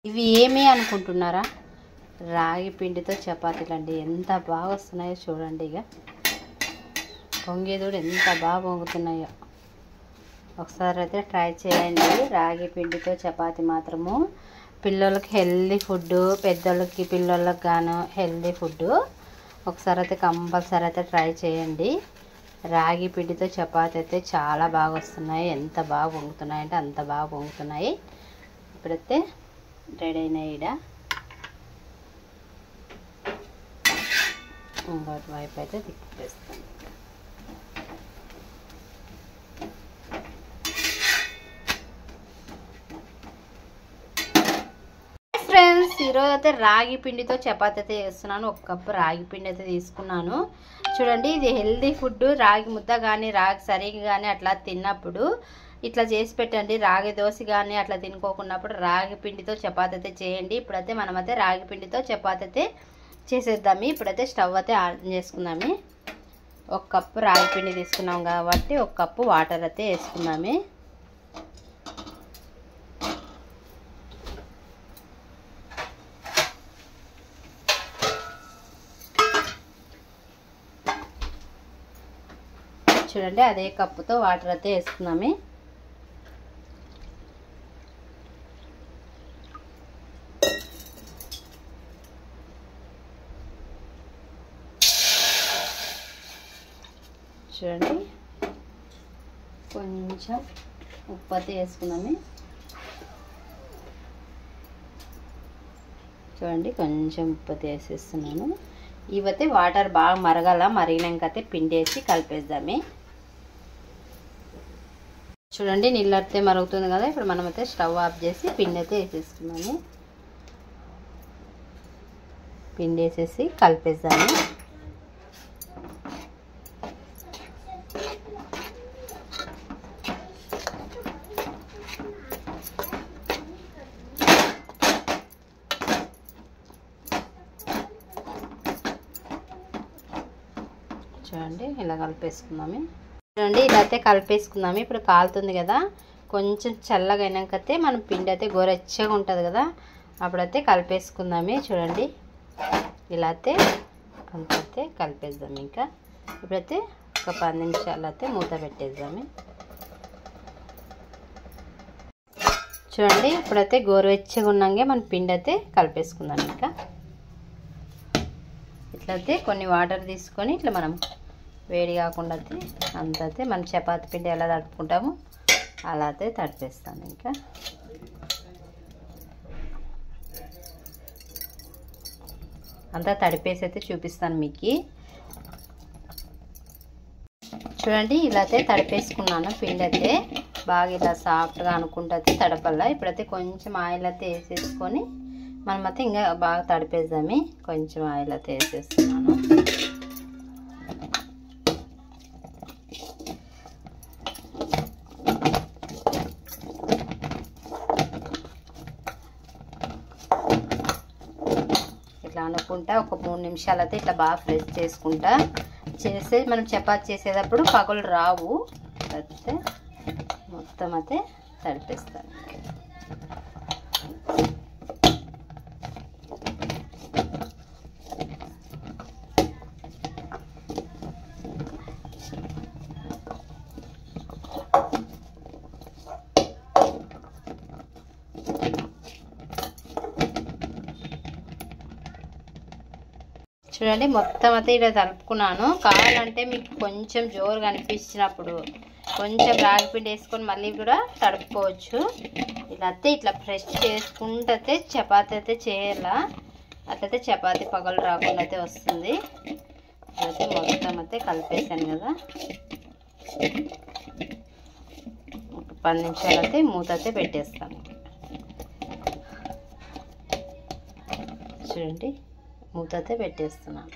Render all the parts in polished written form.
ఇవి ఏమి అనుకుంటున్నారా? రాగి పిండితో చపాతీలు అండి. ఎంత బాగా వస్తున్నాయో చూడండి. ఇక పొంగేది ఎంత బాగా పొంగుతున్నాయో ఒకసారి అయితే ట్రై చేయండి. రాగి పిండితో చపాతీ మాత్రము పిల్లలకి హెల్దీ ఫుడ్, పెద్దలకి పిల్లలకి గాను హెల్దీ ఫుడ్. ఒకసారి అయితే కంపల్సరీ అయితే ట్రై చేయండి. రాగి పిండితో చపాతీ అయితే చాలా బాగా వస్తున్నాయి. ఎంత బాగా పొంగుతున్నాయి అంటే అంత బాగా పొంగుతున్నాయి. ఇప్పుడైతే రెడీ అయినాయి. ఇంకోటి వైపు అయితే తిప్పేస్తాను. ఫ్రెండ్స్, ఈరోజు అయితే రాగి పిండితో చపాతీ అయితే చేస్తున్నాను. ఒక కప్పు రాగి పిండి అయితే తీసుకున్నాను. చూడండి, ఇది హెల్దీ ఫుడ్. రాగి ముద్ద కానీ రాగి సరిగి కానీ అట్లా తిన్నప్పుడు ఇట్లా చేసి పెట్టండి. రాగి దోశ కానీ అట్లా తినుకోకున్నప్పుడు రాగి పిండితో చపాతీ అయితే చేయండి. ఇప్పుడైతే మనమైతే రాగి పిండితో చపాతీ అయితే చేసేద్దాము. ఇప్పుడైతే స్టవ్ అయితే ఆన్ చేసుకుందాము. ఒక కప్పు రాగి పిండి తీసుకున్నాం కాబట్టి ఒక కప్పు వాటర్ అయితే వేసుకుందాము. చూడండి, అదే కప్పుతో వాటర్ అయితే వేసుకుందాము. చూడండి, కొంచెం ఉప్పు అయితే వేసుకుందాము. చూడండి, కొంచెం ఉప్పు అయితే వేసేస్తున్నాను. ఇవైతే వాటర్ బాగా మరగాల. మరిగినాకైతే పిండి వేసి కలిపేద్దాము. చూడండి, నీళ్ళు అయితే మరుగుతుంది కదా. ఇప్పుడు మనమైతే స్టవ్ ఆఫ్ చేసి పిండి అయితే వేసేసుకున్నాము. పిండి వేసేసి కలిపేద్దాము. చూడండి, ఇలా కలిపేసుకుందాము. చూడండి, ఇలా అయితే కలిపేసుకుందాము. ఇప్పుడు కాలుతుంది కదా, కొంచెం చల్లగా అయినాకైతే మనం పిండి అయితే గోరెచ్చగా ఉంటుంది కదా, అప్పుడైతే కలిపేసుకుందాము. చూడండి, ఇలా అయితే అంతైతే కలిపేద్దాము. ఇంకా ఇప్పుడైతే ఒక 10 నిమిషాలు అయితే మూత పెట్టేద్దాము. చూడండి, ఇప్పుడైతే గోరువెచ్చగా ఉన్నాకే మన పిండి అయితే కలిపేసుకుందాం. ఇంకా ఇట్లయితే కొన్ని వాటర్ తీసుకొని ఇట్లా మనం వేడి కాకుండా అయితే అంతైతే మనం చపాతీ పిండి ఎలా తడుపుకుంటామో అలా అయితే తడిపేస్తాను. ఇంకా అంతా తడిపేసి అయితే చూపిస్తాను మీకు. చూడండి, ఇలా అయితే తడిపేసుకున్నాను. పిండి అయితే బాగా ఇలా సాఫ్ట్గా అనుకుంటే అయితే తడపల్లా. ఇప్పుడైతే కొంచెం ఆయిల్ అయితే వేసేసుకొని మనమైతే ఇంకా బాగా తడిపేద్దాము. కొంచెం ఆయిల్ అయితే వేసేస్తున్నాను. ఇట్లా అనుకుంటా ఒక 3 నిమిషాలు అయితే ఇట్లా బాగా ఫ్రెష్ చేసుకుంటా చేస్తే మనం చపాతీ చేసేటప్పుడు పగులు రావు. అయితే మొత్తం అయితే తడిపేస్తాను. చూడండి, మొత్తం అయితే ఇలా తలుపుకున్నాను. కావాలంటే మీకు కొంచెం జోరుగా అనిపించినప్పుడు కొంచెం రాగి పిండి వేసుకొని మళ్ళీ కూడా తడుపుకోవచ్చు. ఇలా అయితే ఇట్లా ఫ్రెష్ చేసుకుంటే చపాతీ అయితే చేయాలా. అట్లయితే చపాతీ పగలు రాకుండా అయితే వస్తుంది. అయితే మొత్తం అయితే కలిపేసాను కదా. ఒక 10 నిమిషాలు అయితే మూత అయితే పెట్టేస్తాను. చూడండి, మూత అయితే పెట్టేస్తున్నాను.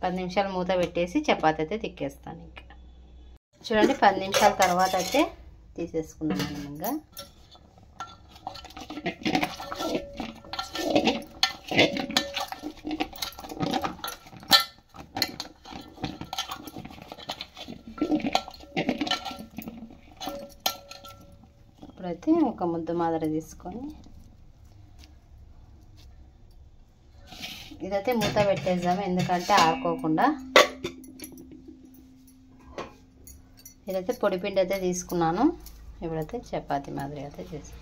10 నిమిషాలు మూత పెట్టేసి చపాతీ అయితే తిక్కేస్తాను. ఇంకా చూడండి, 10 నిమిషాల తర్వాత అయితే తీసేసుకున్నాను. ఇంకా ఇప్పుడైతే ఒక ముద్ద మాదిరి తీసుకొని ఇదైతే మూత పెట్టేద్దాము, ఎందుకంటే ఆరుకోకుండా. ఇదైతే పొడిపిండి అయితే తీసుకున్నాను. ఇప్పుడైతే చపాతీ మాదిరి అయితే చేసి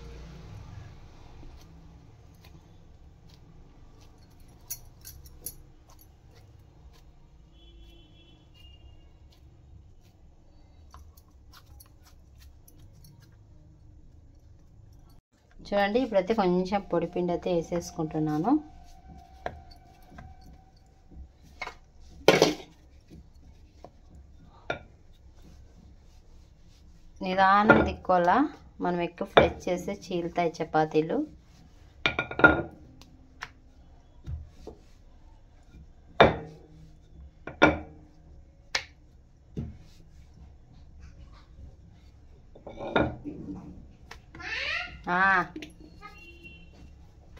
చూడండి. ఇప్పుడైతే కొంచెం పొడిపిండి అయితే వేసేసుకుంటున్నాను. నిదానం తిక్కోవాలా, మనం ఎక్కువ ఫ్రెష్ చేస్తే చీలుతాయి చపాతీలు.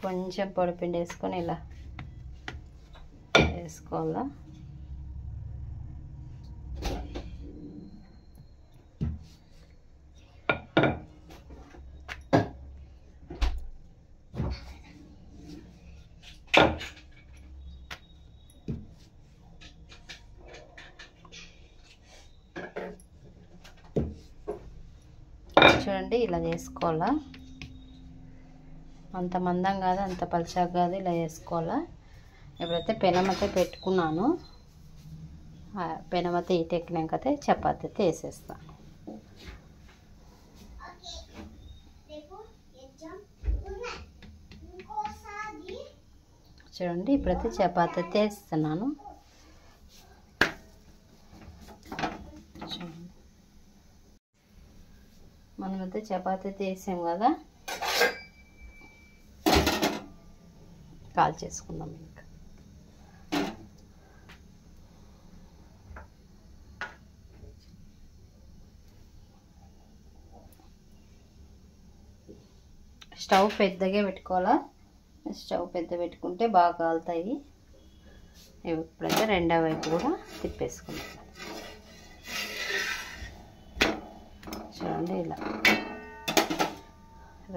కొంచెం పొడిపిండి వేసుకొని ఇలా వేసుకోవాలా. చూడండి, ఇలా చేసుకోవాలా. అంత మందం కాదు, అంత పలుచగా కాదు, ఇలా వేసుకోవాలా. ఇప్పుడైతే పెనమైతే పెట్టుకున్నాను. పెనమైతే ఈ టెక్నికైతే చపాతీ అయితే వేసేస్తాను. చూడండి, ఇప్పుడైతే చపాతీ అయితే వేస్తున్నాను. మనమైతే చపాతీ అయితే వేసాం కదా, కాల్ చేసుకుందాం. ఇంకా స్టవ్ పెద్దగా పెట్టుకోవాలా. స్టవ్ పెద్ద పెట్టుకుంటే బాగా కాలుతాయి. ఇప్పుడైతే రెండో వైపు కూడా తిప్పేసుకుందాం. చూడండి, ఇలా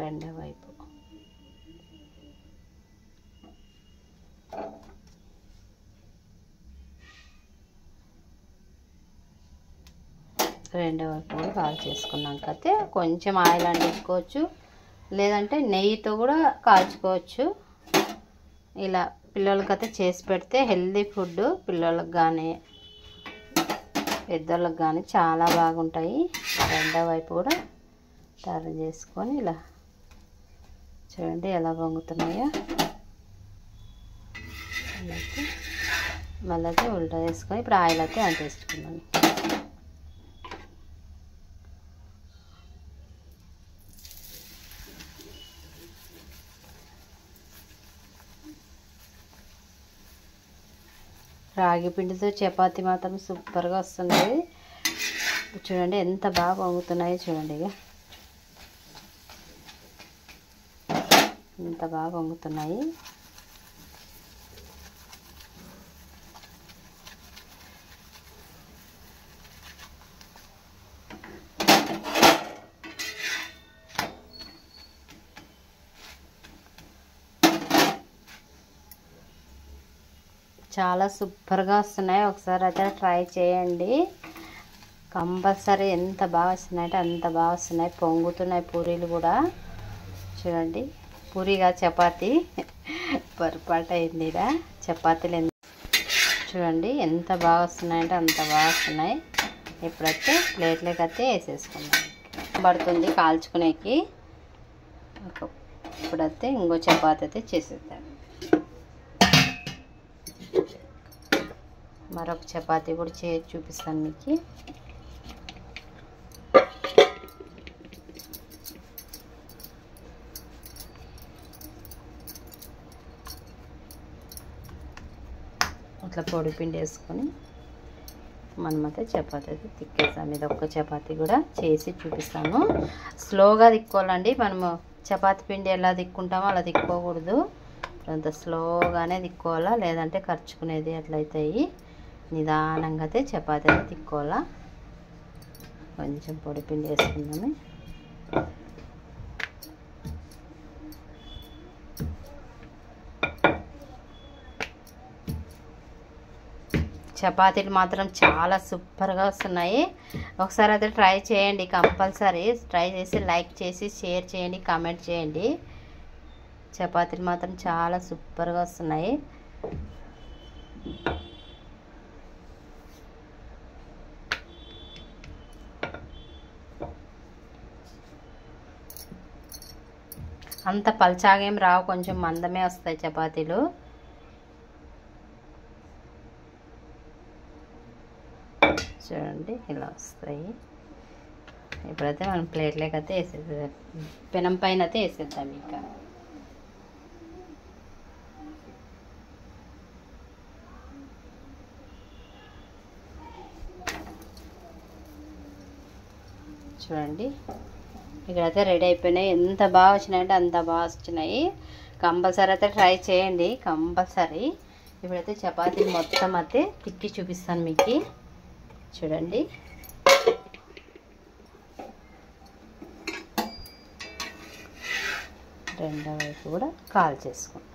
రెండో వైపు కూడా కాల్ చేసుకున్నాకైతే కొంచెం ఆయిల్ అంటించుకోవచ్చు, లేదంటే నెయ్యితో కూడా కాల్చుకోవచ్చు. ఇలా పిల్లలకైతే చేసి పెడితే హెల్దీ ఫుడ్, పిల్లలకు కానీ పెద్దలకు కానీ చాలా బాగుంటాయి. రెండో వైపు కూడా టర్న్ చేసుకొని ఇలా చూడండి ఎలా పొంగుతున్నాయో. మళ్ళీ అయితే ఉల్టా వేసుకొని ఇప్పుడు ఆయిల్ అయితే అంటేసుకున్నాను. రాగి పిండితో చపాతీ మాత్రం సూపర్గా వస్తుంది. చూడండి ఎంత బాగా పొంగుతున్నాయో. చూడండి, ఇక ఎంత బాగా పొంగుతున్నాయి. చాలా సూపర్గా వస్తున్నాయి. ఒకసారి అయితే ట్రై చేయండి కంపల్సరీ. ఎంత బాగా వస్తున్నాయంటే అంత బాగా వస్తున్నాయి. పొంగుతున్నాయి పూరీలు కూడా. చూడండి, పూరీగా చపాతీ పొరపాటు అయింది. ఇలా చపాతీలు చూడండి ఎంత బాగా వస్తున్నాయంటే అంత బాగా వస్తున్నాయి. ఇప్పుడైతే ప్లేట్లోకి అయితే వేసేసుకున్నాం. పడుతుంది కాల్చుకునేకి. ఇప్పుడైతే ఇంకో చపాతీ అయితే చేసేద్దాం. మరొక చపాతీ కూడా చేసి చూపిస్తాను మీకు. అట్లా పొడిపిండి వేసుకొని మనమైతే చపాతీ అయితే తిక్కేసాం. ఇది ఒక్క చపాతీ కూడా చేసి చూపిస్తాను. స్లోగా తిక్కోవాలండి. మనము చపాతీ పిండి ఎలా తిక్కుంటామో అలా తిక్కోకూడదు. అంత స్లోగానే తిక్కోవాలా, లేదంటే ఖర్చుకునేది అట్లయితాయి. నిదానంగా అయితే చపాతీ అయితే తిక్కోవాలా. కొంచెం పొడిపిండి వేసుకుందాము. చపాతీలు మాత్రం చాలా సూపర్గా వస్తున్నాయి. ఒకసారి అయితే ట్రై చేయండి, కంపల్సరీ ట్రై చేసి లైక్ చేసి షేర్ చేయండి, కామెంట్ చేయండి. చపాతీలు మాత్రం చాలా సూపర్గా వస్తున్నాయి. అంత పల్చాగేం రావు, కొంచెం మందమే వస్తాయి చపాతీలు. చూడండి ఇలా వస్తాయి. ఇప్పుడైతే మనం ప్లేట్లోకి అయితే వేసేద్దాం, పెనం పైన అయితే వేసేద్దాం. ఇంకా చూడండి ఇక్కడైతే రెడీ అయిపోయినాయి. ఎంత బాగా వచ్చినాయంటే అంత బాగా వచ్చినాయి. కంపల్సరీ అయితే ట్రై చేయండి, కంపల్సరీ. ఇప్పుడైతే చపాతీలు మొత్తం అయితే తిక్కి చూపిస్తాను మీకు. చూడండి రెండో వైపు కూడా కాల్ చేసుకుంటాం.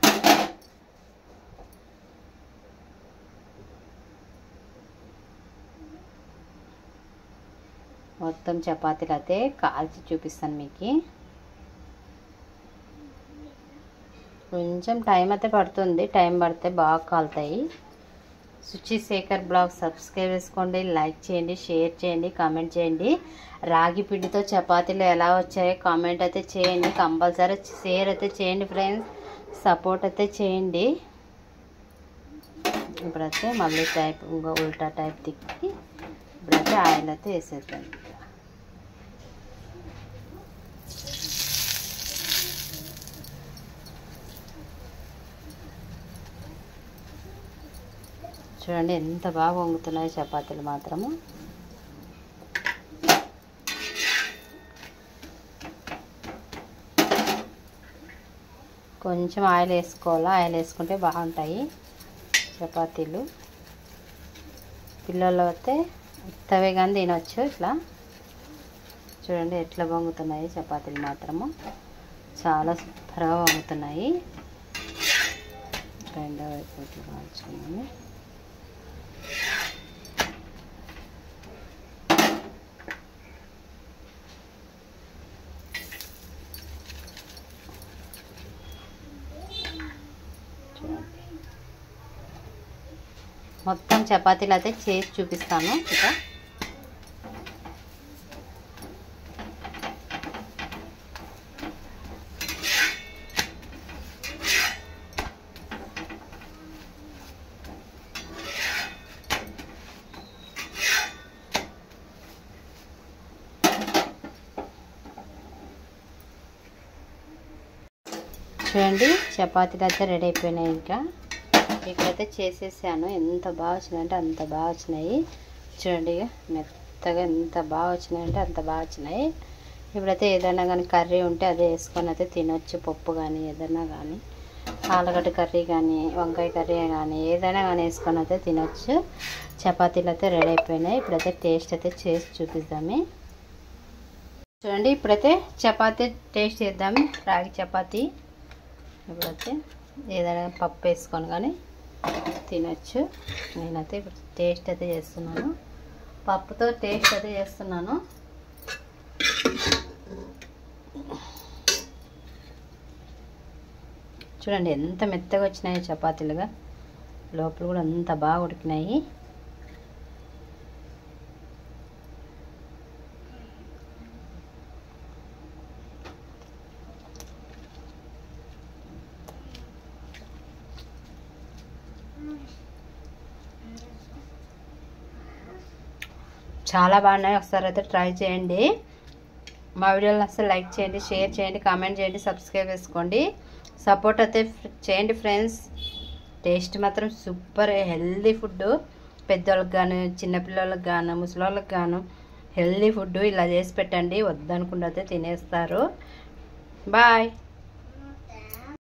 మొత్తం చపాతీలు అయితే కాల్చి చూపిస్తాను మీకు. కొంచెం టైం అయితే పడుతుంది, టైం పడితే బాగా కాలుతాయి. సుచి శేఖర్ బ్లాగ్ సబ్స్క్రైబ్ చేసుకోండి, లైక్ చేయండి, షేర్ చేయండి, కామెంట్ చేయండి. రాగి పిండితో చపాతీలు ఎలా వచ్చాయో కామెంట్ అయితే చేయండి, కంపల్సరీ షేర్ అయితే చేయండి ఫ్రెండ్స్, సపోర్ట్ అయితే చేయండి. ఇప్పుడైతే మళ్ళీ టైప్ ఇంకో ఉల్టా టైప్ తిక్కి ఇప్పుడైతే ఆయిల్ అయితే వేసేద్దాం. చూడండి ఎంత బాగా వంగుతున్నాయి చపాతీలు మాత్రము. కొంచెం ఆయిల్ వేసుకోవాలా, ఆయిల్ వేసుకుంటే బాగుంటాయి చపాతీలు. పిల్లలు అయితే ఉత్తవే కానీ తినొచ్చు. ఇట్లా చూడండి ఎట్లా వంగుతున్నాయి చపాతీలు మాత్రము, చాలా సూపర్గా వంగుతున్నాయి. రెండో వైపు ఇట్లా కాల్చుకున్నాము. మొత్తం చపాతీలు అయితే చేసి చూపిస్తాను. ఇంకా చూడండి చపాతీలు అయితే రెడీ అయిపోయినాయి. ఇంకా ఇక్కడైతే చేసేసాను. ఎంత బాగా వచ్చినాయంటే అంత బాగా వచ్చినాయి. చూడండి మెత్తగా ఎంత బాగా వచ్చినాయంటే అంత బాగా వచ్చినాయి. ఇప్పుడైతే ఏదైనా కానీ కర్రీ ఉంటే అదే వేసుకొని అయితే తినొచ్చు. పప్పు కానీ ఏదైనా కానీ, ఆలుగడ్డ కర్రీ కానీ, వంకాయ కర్రీ కానీ ఏదైనా కానీ వేసుకొని అయితే తినొచ్చు. చపాతీలు అయితే రెడీ అయిపోయినాయి. ఇప్పుడైతే టేస్ట్ అయితే చేసి చూపిద్దాము. చూడండి ఇప్పుడైతే చపాతీ టేస్ట్ చేద్దాము. రాగి చపాతీ ఇప్పుడైతే ఏదైనా పప్పు వేసుకొని కానీ తినచ్చు. నేనైతే ఇప్పుడు టేస్ట్ అయితే చేస్తున్నాను, పప్పుతో టేస్ట్ అయితే చేస్తున్నాను. చూడండి ఎంత మెత్తగా వచ్చినాయి చపాతీలుగా, లోపల కూడా అంత బాగా ఉడికినాయి. చాలా బాగున్నాయి. ఒకసారి అయితే ట్రై చేయండి. మా వీడియోని అసలు లైక్ చేయండి, షేర్ చేయండి, కామెంట్ చేయండి, సబ్స్క్రైబ్ చేసుకోండి, సపోర్ట్ అయితే చేయండి ఫ్రెండ్స్. టేస్ట్ మాత్రం సూపర్, హెల్దీ ఫుడ్. పెద్దవాళ్ళకి గాను, చిన్నపిల్లలకు గాను, ముసలిళ్ళకి గాను హెల్దీ ఫుడ్ ఇలా చేసి పెట్టండి. వద్దనుకుంటే అయితే తినేస్తారు. బాయ్.